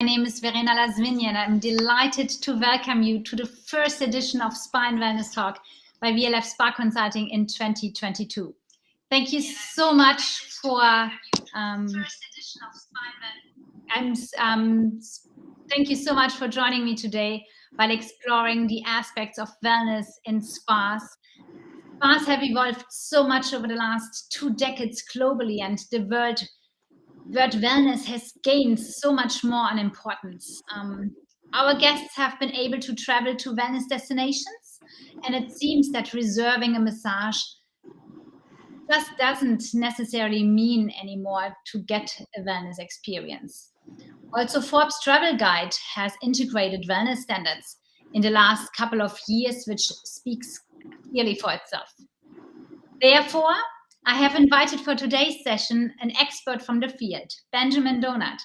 My name is Verena Lasvigne, and I'm delighted to welcome you to the first edition of Spa and Wellness Talk by VLF Spa Consulting in 2022. Thank you so much for thank you so much for joining me today while exploring the aspects of wellness in spas. Spas have evolved so much over the last 2 decades globally, and the word wellness has gained so much more on importance. Our guests have been able to travel to wellness destinations, and it seems that reserving a massage just doesn't necessarily mean anymore to get a wellness experience. Also, Forbes Travel Guide has integrated wellness standards in the last couple of years, which speaks clearly for itself. Therefore, I have invited for today's session an expert from the field, Benjamin Donat.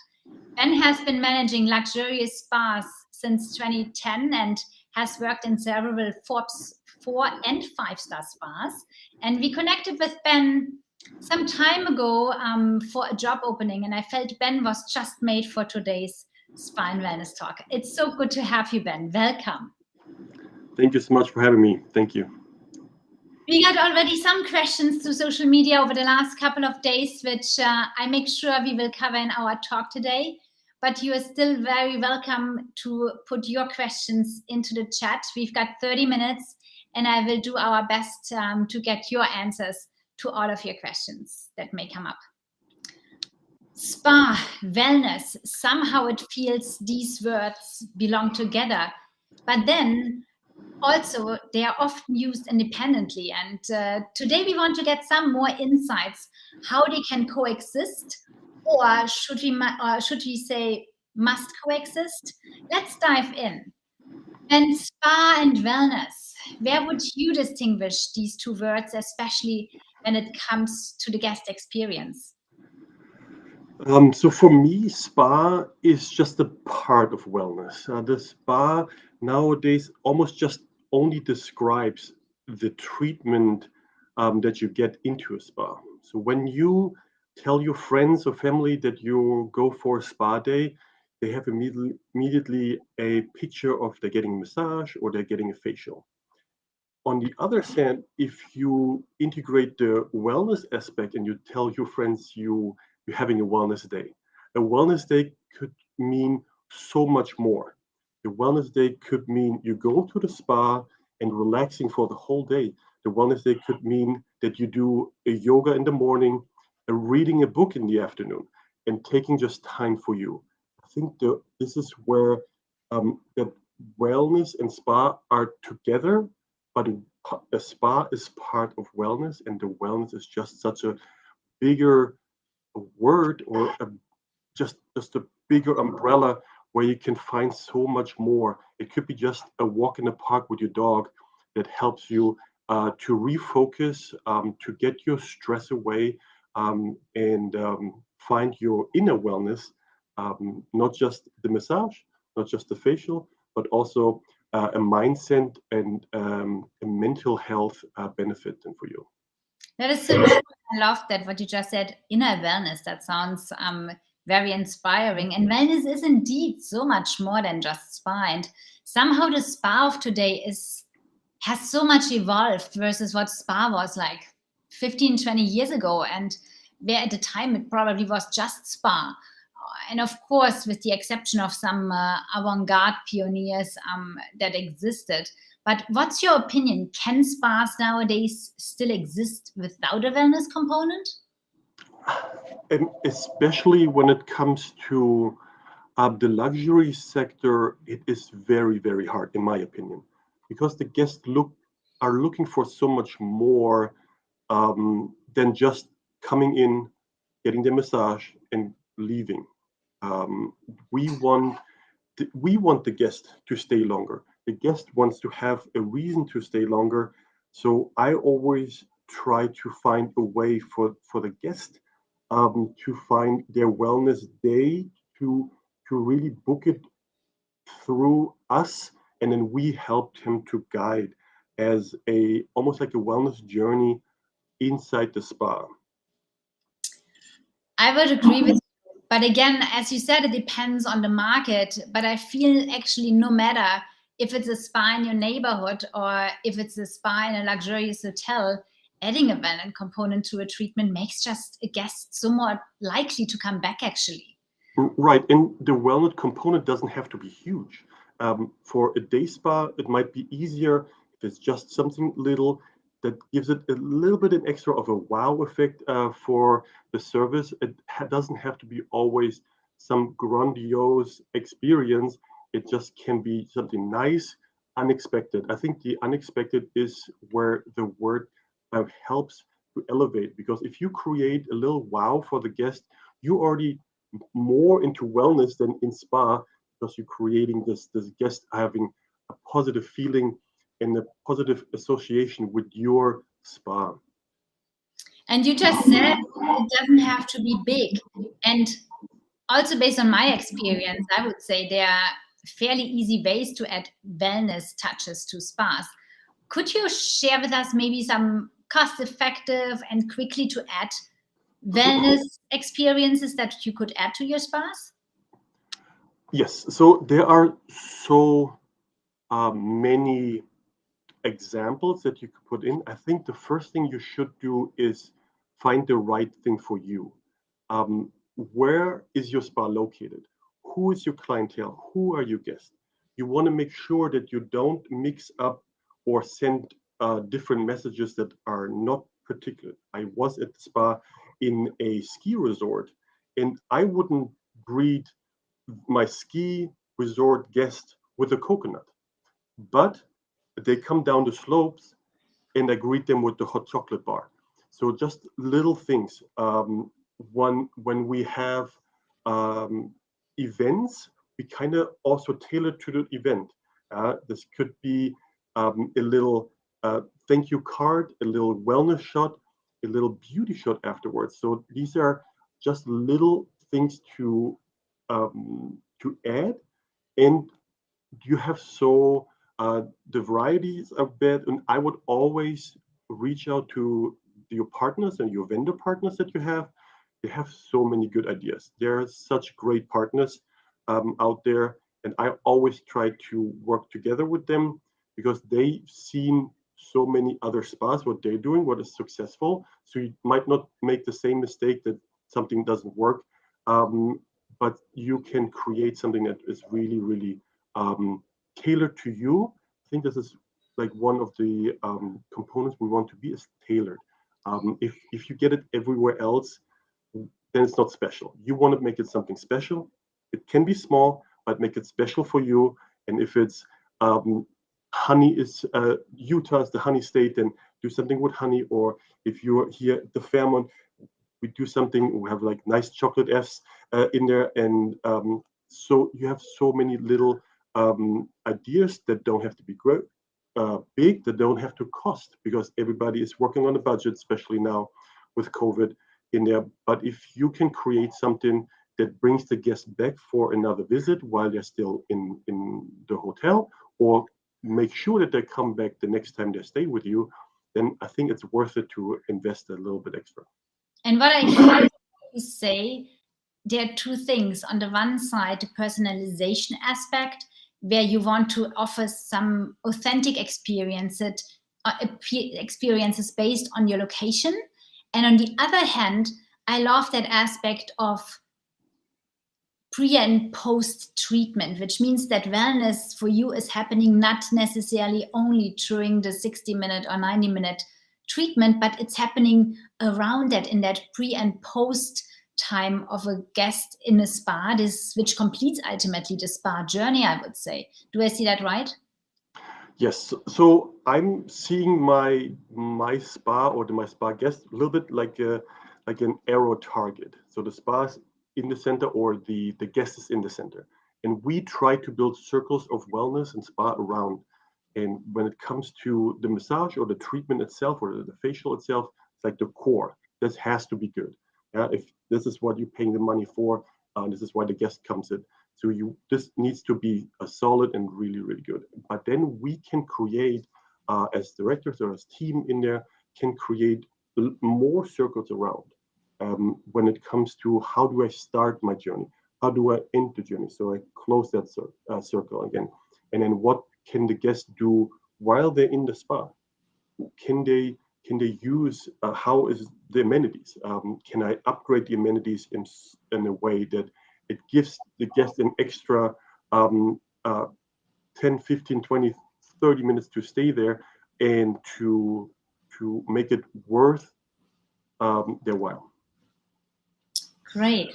Ben has been managing luxurious spas since 2010 and has worked in several Forbes 4 and 5-star spas. And we connected with Ben some time ago for a job opening, and I felt Ben was just made for today's Spa and Wellness Talk. It's so good to have you, Ben. Welcome. Thank you so much for having me. Thank you. We got already some questions through social media over the last couple of days, which I make sure we will cover in our talk today. But you are still very welcome to put your questions into the chat. We've got 30 minutes, and I will do our best to get your answers to all of your questions that may come up. Spa, wellness, somehow it feels these words belong together. But then also, they are often used independently, and today we want to get some more insights how they can coexist, or should we say must coexist? Let's dive in. And spa and wellness, where would you distinguish these two words, especially when it comes to the guest experience? So for me, spa is just a part of wellness. The spa nowadays almost just only describes the treatment that you get into a spa. So when you tell your friends or family that you go for a spa day, they have immediately a picture of they're getting a massage or they're getting a facial. On the other hand, if you integrate the wellness aspect and you tell your friends you're having a wellness day could mean so much more. The wellness day could mean you go to the spa and relaxing for the whole day. The wellness day could mean that you do a yoga in the morning, reading a book in the afternoon, and taking just time for you. I think this is where that wellness and spa are together, but a spa is part of wellness, and the wellness is just such a bigger word or just a bigger umbrella where you can find so much more. It could be just a walk in the park with your dog that helps you to refocus, to get your stress away, and find your inner wellness, not just the massage, not just the facial, but also a mindset and a mental health benefit for you. That is so true. I love that what you just said, inner wellness. That sounds very inspiring. And wellness is indeed so much more than just spa. And somehow the spa of today has so much evolved versus what spa was like 15, 20 years ago. And where at the time it probably was just spa. And of course, with the exception of some avant-garde pioneers that existed. But what's your opinion? Can spas nowadays still exist without a wellness component? And especially when it comes to the luxury sector, it is very, very hard, in my opinion, because the guests are looking for so much more than just coming in, getting the massage, and leaving. We want the guest to stay longer. The guest wants to have a reason to stay longer. So I always try to find a way for the guest to find their wellness day, to really book it through us, and then we helped him to guide as almost like a wellness journey inside the spa. I would agree with you. But again, as you said, it depends on the market. But I feel actually no matter if it's a spa in your neighborhood or if it's a spa in a luxurious hotel, adding a wellness component to a treatment makes just a guest so more likely to come back actually. Right, and the wellness component doesn't have to be huge. For a day spa, it might be easier if it's just something little that gives it a little bit an extra of a wow effect for the service. It doesn't have to be always some grandiose experience. It just can be something nice, unexpected. I think the unexpected is where the word helps to elevate, because if you create a little wow for the guest, you already more into wellness than in spa, because you're creating this guest having a positive feeling and a positive association with your spa. And you just said it doesn't have to be big. And also based on my experience, I would say there are fairly easy ways to add wellness touches to spas. Could you share with us maybe some cost effective and quickly to add wellness experiences that you could add to your spas? Yes, so there are so many examples that you could put in. I think the first thing you should do is find the right thing for you. Where is your spa located? Who is your clientele? Who are your guests? You want to make sure that you don't mix up or send different messages that are not particular. I was at the spa in a ski resort, and I wouldn't greet my ski resort guest with a coconut, but they come down the slopes and I greet them with the hot chocolate bar. So just little things. When we have um, events, we kind of also tailor to the event. This could be a little thank you card, a little wellness shot, a little beauty shot afterwards. So these are just little things to add, and you have so the varieties of bed, and I would always reach out to your partners and your vendor partners that you have. They have so many good ideas. There are such great partners out there, and I always try to work together with them because they've seen so many other spas, what they're doing, what is successful. So you might not make the same mistake that something doesn't work, um, but you can create something that is really, really tailored to you. I think this is like one of the components we want to be is tailored. If you get it everywhere else, then it's not special. You want to make it something special. It can be small, but make it special for you. And if it's um, honey is Utah is the honey state, then do something with honey. Or if you're here at the Fairmont, we do something. We have like nice chocolate Fs in there, and so you have so many little ideas that don't have to be big, that don't have to cost, because everybody is working on a budget, especially now with COVID in there. But if you can create something that brings the guest back for another visit while they're still in the hotel, or make sure that they come back the next time they stay with you, then I think it's worth it to invest a little bit extra. And what I hear you say, there are two things. On the one side, the personalization aspect, where you want to offer some authentic experiences based on your location. And on the other hand, I love that aspect of pre and post treatment, which means that wellness for you is happening not necessarily only during the 60-minute or 90-minute treatment, but it's happening around that in that pre and post time of a guest in a spa, which completes ultimately the spa journey, I would say. Do I see that right? Yes, so I'm seeing my spa or my spa guest a little bit like an arrow target. So the spa is in the center, or the guest is in the center, and we try to build circles of wellness and spa around. And when it comes to the massage or the treatment itself or the facial itself, it's like the core. This has to be good. If this is what you're paying the money for, this is why the guest comes in. So this needs to be a solid and really, really good. But then we can create, as directors or as team in there, can create more circles around. when it comes to how do I start my journey, how do I end the journey. So I close that circle again, and then what can the guest do while they're in the spa? Can they use how is the amenities? Can I upgrade the amenities in a way that it gives the guest an extra um, uh, 10, 15, 20, 30 minutes to stay there and to make it worth their while. Great.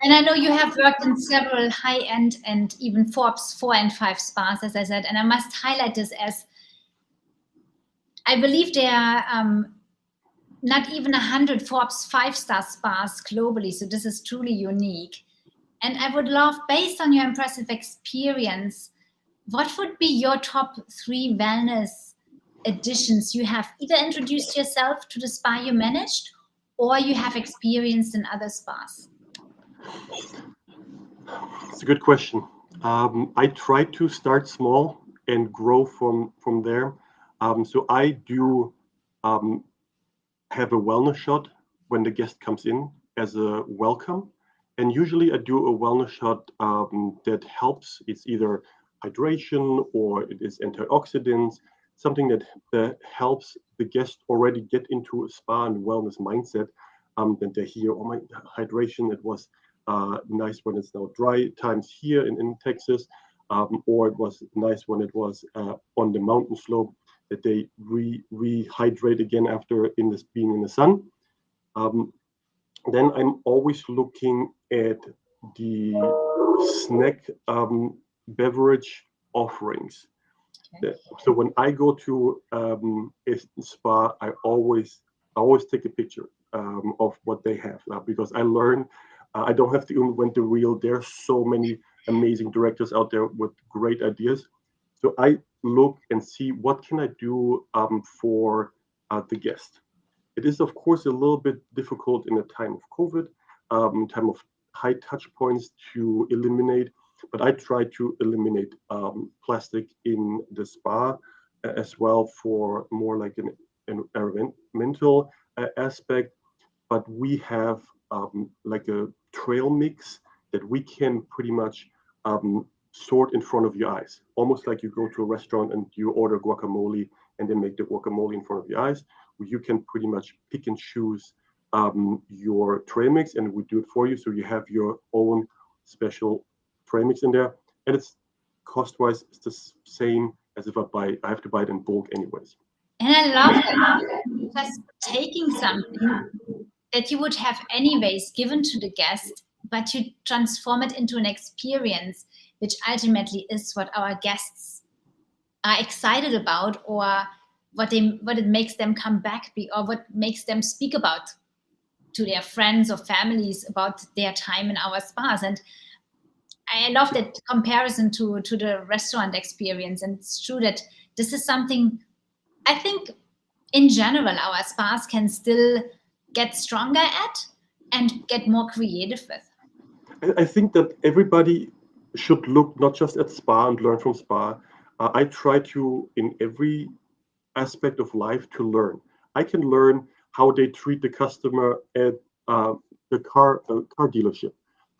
And I know you have worked in several high-end and even Forbes 4 and 5 spas, as I said, and I must highlight this as I believe there are not even 100 Forbes 5-star spas globally, so this is truly unique. And I would love, based on your impressive experience, what would be your top 3 wellness additions you have either introduced yourself to the spa you managed or you have experienced in other spas? It's a good question. I try to start small and grow from there. So I do have a wellness shot when the guest comes in as a welcome. And usually I do a wellness shot that helps. It's either hydration or it is antioxidants, something that helps the guest already get into a spa and wellness mindset. Then they hear, oh, my hydration, it was nice when it's now dry times here in Texas, or it was nice when it was on the mountain slope, that they rehydrate again after being in the sun. Then I'm always looking at the snack beverage offerings. Okay. So when I go to a spa, I always take a picture of what they have because I learn. I don't have to invent the wheel. There's so many amazing directors out there with great ideas. So I look and see what can I do for the guest. It is, of course, a little bit difficult in a time of COVID, time of high touch points to eliminate, but I try to eliminate plastic in the spa as well for more like an environmental aspect. But we have like a trail mix that we can pretty much sort in front of your eyes, almost like you go to a restaurant and you order guacamole and they make the guacamole in front of your eyes. You can pretty much pick and choose your trail mix, and we do it for you. So you have your own special trail mix in there, and it's cost-wise it's the same as if I have to buy it in bulk anyways. And I love that. Just taking something that you would have anyways given to the guest, but you transform it into an experience, which ultimately is what our guests are excited about, or what it makes them come back, or what makes them speak about to their friends or families about their time in our spas. And I love that comparison to the restaurant experience. And it's true that this is something I think in general our spas can still get stronger at and get more creative with. I think that everybody should look not just at spa and learn from spa. I try to, in every aspect of life, to learn. I can learn how they treat the customer at the car dealership.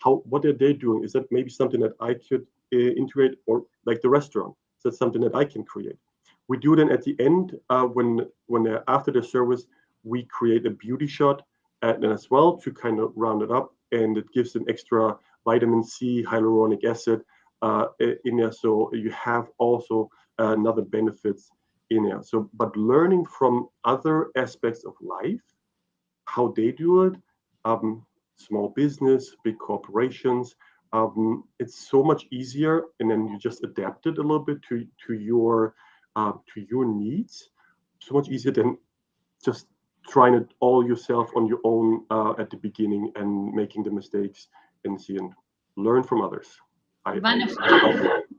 What are they doing? Is that maybe something that I could integrate, or like the restaurant? Is that something that I can create? We do then at the end when after the service, we create a beauty shot as well to kind of round it up, and it gives an extra vitamin C, hyaluronic acid in there. So you have also another benefits in there. So, but learning from other aspects of life, how they do it, small business, big corporations, it's so much easier, and then you just adapt it a little bit to your needs. So much easier than just trying it all yourself on your own at the beginning and making the mistakes and see and learn from others. Wonderful.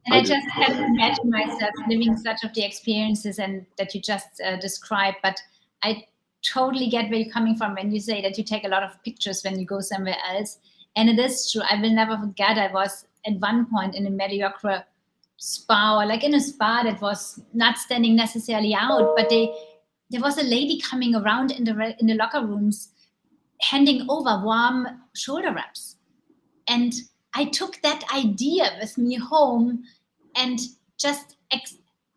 And I just can't imagine myself living such of the experiences and that you just described, but I totally get where you're coming from when you say that you take a lot of pictures when you go somewhere else. And it is true. I will never forget, I was at one point in a mediocre spa, or like in a spa that was not standing necessarily out, but there was a lady coming around in the locker rooms, handing over warm shoulder wraps. And I took that idea with me home and just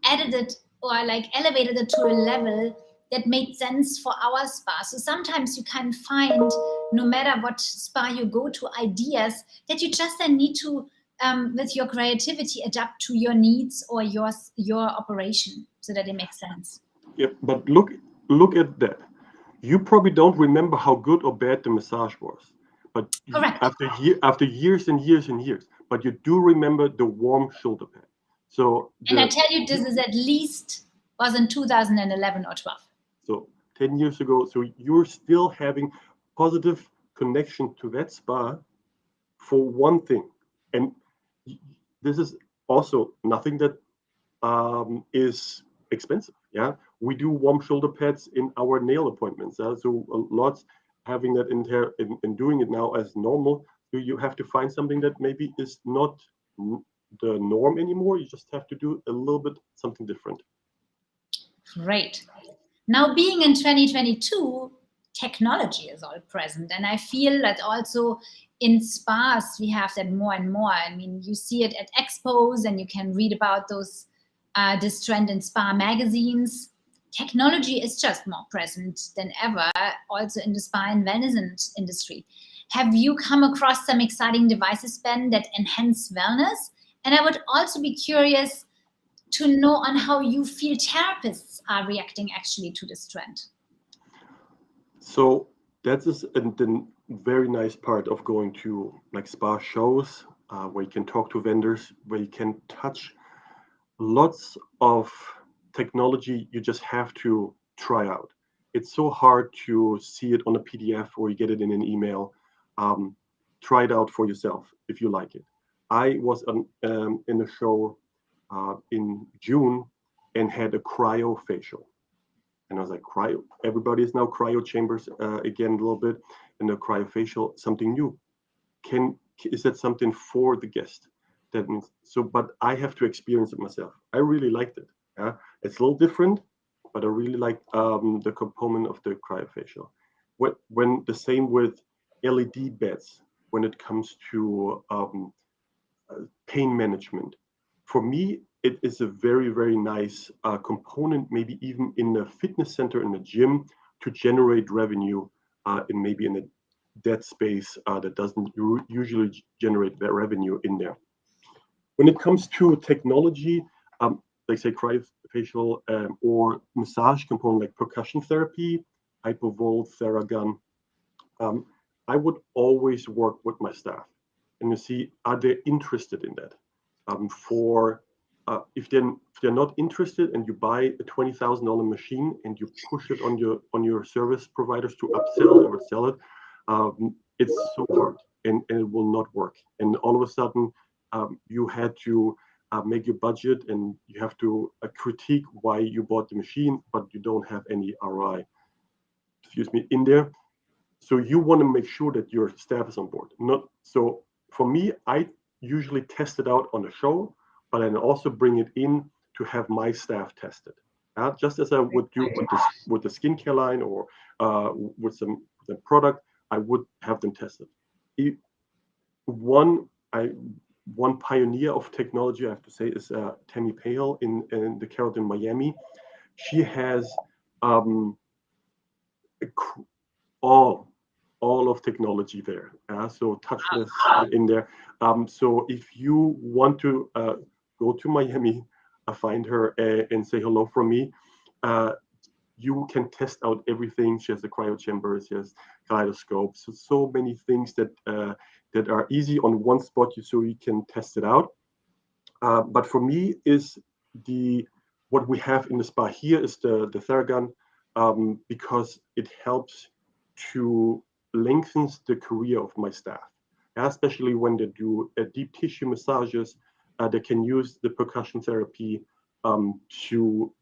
added it, or like elevated it to a level that made sense for our spa. So sometimes you can find, no matter what spa you go to, ideas that you just then need to, with your creativity, adapt to your needs or your operation so that it makes sense. Yeah, but look at that. You probably don't remember how good or bad the massage was, but Correct. after years and years and years, but you do remember the warm shoulder pad. So And I tell you, this is at least was in 2011 or 12. so 10 years ago, so you're still having positive connection to that spa for one thing, and this is also nothing that is expensive. Yeah, we do warm shoulder pads in our nail appointments. So lots having that in there and doing it now as normal. So you have to find something that maybe is not the norm anymore. You just have to do a little bit something different. Great. Now, being in 2022, technology is all present. And I feel that also in spas, we have that more and more. I mean, you see it at expos and you can read about this trend in spa magazines. Technology is just more present than ever, also in the spa and wellness industry. Have you come across some exciting devices, Ben, that enhance wellness? And I would also be curious to know on how you feel therapists are reacting actually to this trend. So that is the very nice part of going to like spa shows where you can talk to vendors, where you can touch lots of technology. You just have to try out. It's so hard to see it on a PDF or you get it in an email. Try it out for yourself if you like it. I was in a show in June and had a cryofacial. And I was like, cryo, everybody is now cryo chambers again a little bit, and a cryofacial, something new. Is that something for the guest? That means so, but I have to experience it myself. I really liked it. Yeah, it's a little different, but I really like the component of the cryofacial. When the same with LED beds when it comes to pain management. For me, it is a very, very nice component, maybe even in a fitness center, in a gym, to generate revenue in maybe in a dead space that doesn't usually generate that revenue in there. When it comes to technology, like say cryofacial or massage component like percussion therapy, Hypervolt, Theragun, I would always work with my staff and you see, are they interested in that? If they're not interested and you buy a $20,000 machine and you push it on your service providers to upsell or sell it, it's so hard and it will not work. And all of a sudden, you had to make your budget and you have to critique why you bought the machine, but you don't have any ROI. Excuse me, in there. So you want to make sure that your staff is on board. Not so for me, I usually test it out on a show, but then also bring it in to have my staff test it. Just as I would do with the skincare line or with the product, I would have them tested. One pioneer of technology, I have to say, is Tammy Pale in the Carrot in Miami. She has all of technology there. So touchless in there. So if you want to go to Miami, find her and say hello from me. You can test out everything. She has the cryo chambers, she has kaleidoscope. So many things that are easy on one spot, so you can test it out. But for me, is what we have in the spa here is the Theragun, because it helps to lengthens the career of my staff, especially when they do deep tissue massages. They can use the percussion therapy to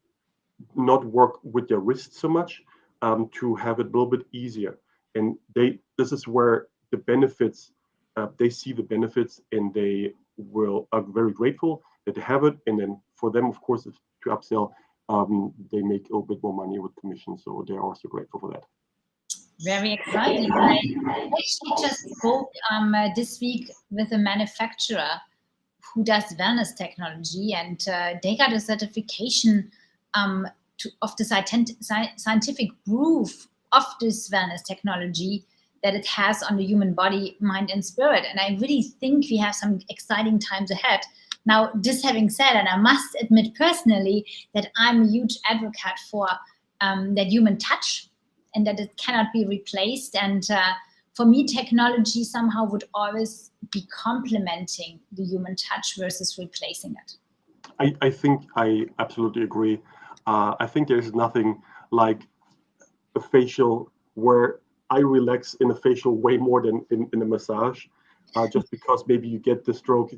not work with their wrists so much, to have it a little bit easier. And this is where the benefits, they see the benefits and they are very grateful that they have it. And then for them, of course, to upsell, they make a little bit more money with commission. So they're also grateful for that. Very exciting. I actually just spoke this week with a manufacturer who does wellness technology, and they got a certification of the scientific proof of this wellness technology that it has on the human body, mind, and spirit. And I really think we have some exciting times ahead. Now, this having said, and I must admit personally that I'm a huge advocate for that human touch, and that it cannot be replaced. And for me, technology somehow would always be complementing the human touch versus replacing it. I think I absolutely agree. I think there's nothing like a facial where I relax in a facial way more than in a massage, just because maybe you get the stroke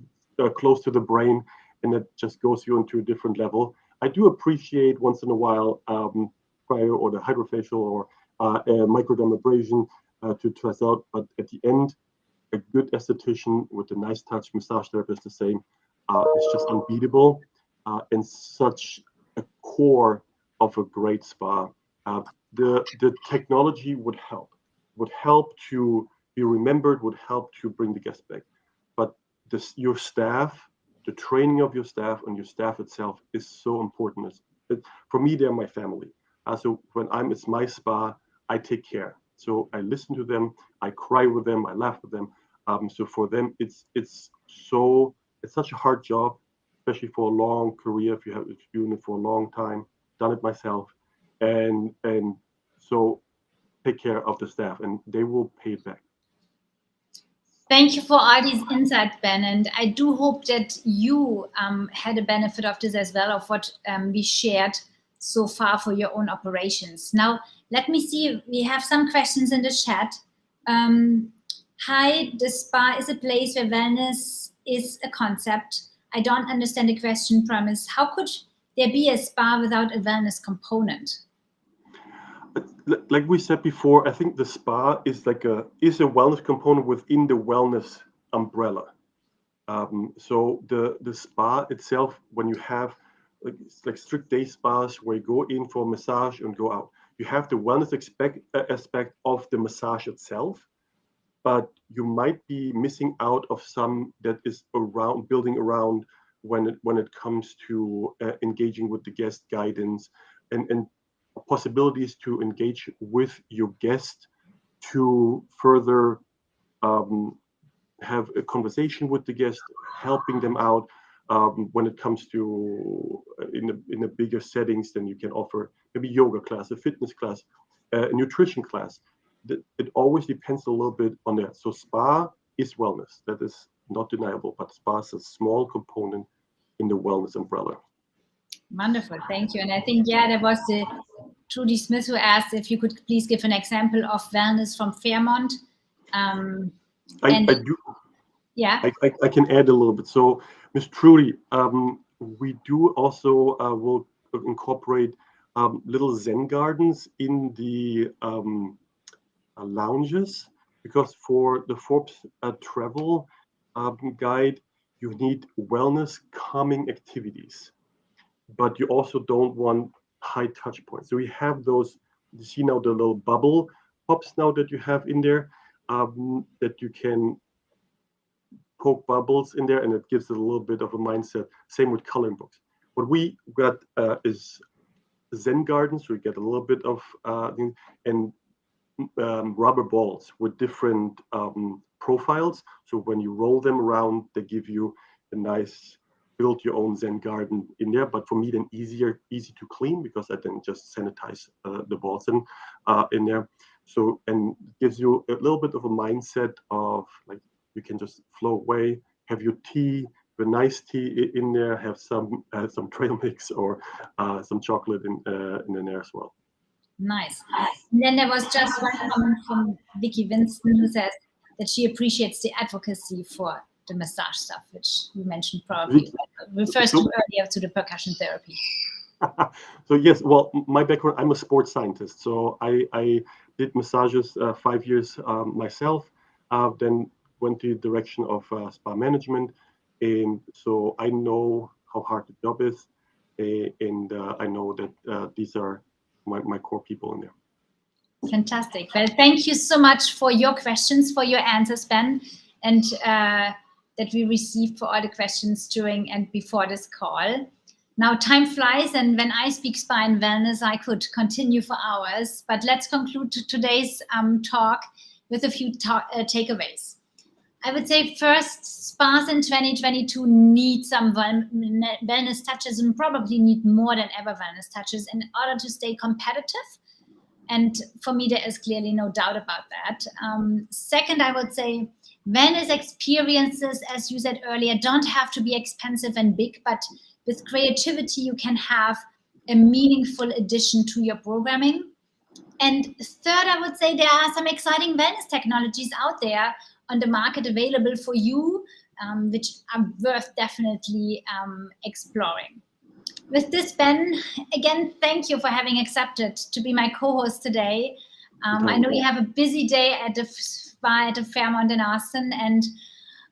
close to the brain and it just goes you into a different level. I do appreciate once in a while cryo or the hydrofacial or a microdermabrasion to test out, but at the end, a good esthetician with a nice touch, massage therapist the same, is just unbeatable and such a core of a great spa. The technology would help to be remembered, would help to bring the guest back. But your staff, the training of your staff and your staff itself is so important. For me, they're my family. So when it's my spa, I take care. So I listen to them, I cry with them, I laugh with them. So for them, it's such a hard job, especially for a long career. If you're doing it for a long time, done it myself, and so take care of the staff, and they will pay it back. Thank you for all these insights, Ben. And I do hope that you had a benefit of this as well, of what we shared so far for your own operations. Now, let me see. We have some questions in the chat. Hi, the spa is a place where wellness is a concept. I don't understand the question premise. How could there be a spa without a wellness component? Like we said before, I think the spa is a wellness component within the wellness umbrella. So the spa itself, when you have like strict day spas where you go in for a massage and go out, you have the wellness aspect of the massage itself, but you might be missing out of some that is building around when it comes to engaging with the guest guidance and possibilities to engage with your guest to further have a conversation with the guest, helping them out when it comes to in a bigger settings. Then you can offer maybe yoga class, a fitness class, a nutrition class. It always depends a little bit on that. So spa is wellness, that is not deniable, but spa is a small component in the wellness umbrella. Wonderful, thank you. And I think, there was the Trudy Smith who asked if you could please give an example of wellness from Fairmont. I do. Yeah. I can add a little bit. So, Ms. Trudy, we do also will incorporate little Zen gardens in the lounges, because for the Forbes travel guide, you need wellness calming activities, but you also don't want high touch points. So we have those. You see now the little bubble pops now that you have in there, that you can poke bubbles in there, and it gives it a little bit of a mindset. Same with coloring books. What we got is Zen gardens. We get a little bit of and rubber balls with different profiles. So when you roll them around, they give you a nice build your own Zen garden in there. But for me, then easy to clean, because I then just sanitize the balls in there. So, and gives you a little bit of a mindset of like, you can just flow away, have your tea, a nice tea in there, have some trail mix or some chocolate in there as well. Nice. And then there was just one comment from Vicky Winston, who says that she appreciates the advocacy for the massage stuff, which you mentioned probably refers to earlier to the percussion therapy. So yes, well, my background, I'm a sports scientist. So I did massages 5 years myself, then went to the direction of spa management. And so I know how hard the job is. And I know that these are my core people in there. Fantastic. Well, thank you so much for your questions, for your answers, Ben, and that we received for all the questions during and before this call. Now, time flies, and when I speak spa and wellness, I could continue for hours, but let's conclude today's talk with a few takeaways. I would say first, spas in 2022 need some wellness touches and probably need more than ever wellness touches in order to stay competitive. And for me, there is clearly no doubt about that. Second, I would say wellness experiences, as you said earlier, don't have to be expensive and big, but with creativity, you can have a meaningful addition to your programming. And third, I would say there are some exciting wellness technologies out there on the market available for you, which are worth definitely exploring. With this, Ben, again, thank you for having accepted to be my co-host today. I know you have a busy day at the spa at the Fairmont in Austin, and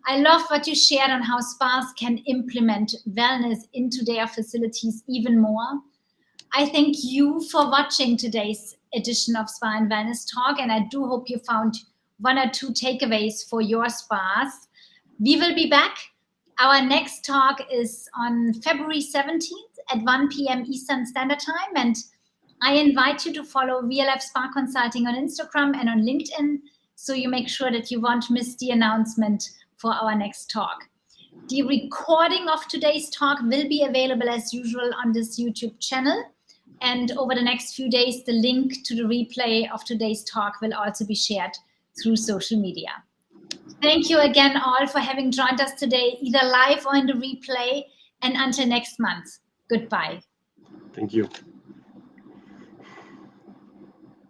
I love what you shared on how spas can implement wellness into their facilities even more. I thank you for watching today's edition of Spa and Wellness Talk, and I do hope you found one or two takeaways for your spas. We will be back. Our next talk is on February 17th at 1 p.m. Eastern Standard Time, and I invite you to follow VLF Spa Consulting on Instagram and on LinkedIn, so you make sure that you won't miss the announcement for our next talk. The recording of today's talk will be available as usual on this YouTube channel. And over the next few days, the link to the replay of today's talk will also be shared through social media. Thank you again all for having joined us today, either live or in the replay. And until next month, goodbye. Thank you.